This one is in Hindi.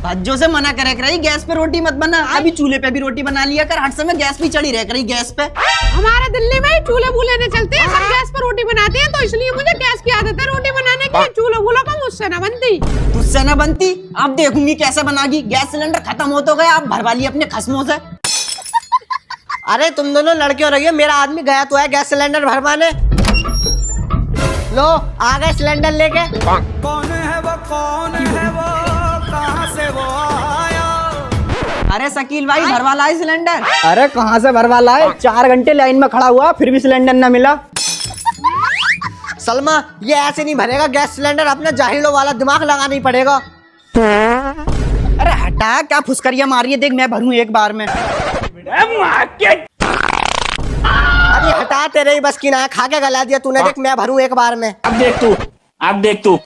भज्जों से मना करे रही गैस पे रोटी मत बना। अभी चूल्हे पे भी रोटी बना लिया कर, हर समय गैस भी चढ़ी रह रही गैस पे। हमारे दिल्ली में चूल्हे बूल्हे नहीं चलते हैं, सब गैस पर रोटी बनाते हैं, तो इसलिए मुझे गैस की आदत है रोटी बनाने की। चूल्हा बूल्हा का मुझसे ना बनती। तुझसे न बनती, अब देखूंगी कैसे बनागी। गैस सिलेंडर खत्म हो तो गया, अब भरवा लिया अपने खसमों से। अरे तुम दोनों लड़के रहिए, मेरा आदमी गया तो है गैस सिलेंडर भरवाने। लो आ गए सिलेंडर लेके। कौन है वो कहाँ से वो आया? अरे शकील भाई भरवा लाए सिलेंडर। अरे कहाँ से भरवा लाए, 4 घंटे लाइन में खड़ा हुआ फिर भी सिलेंडर न मिला। सलमा ये ऐसे नहीं भरेगा गैस सिलेंडर, अपने जाहिलों वाला दिमाग लगाना ही पड़ेगा। अरे हटा, क्या फुसकरिया मारी है, देख मैं भरूं एक बार में। अरे हटा, तेरे ही बस की ना है, खा के गला दिया तूने। देख मैं भरूं एक बार में। अब देख तू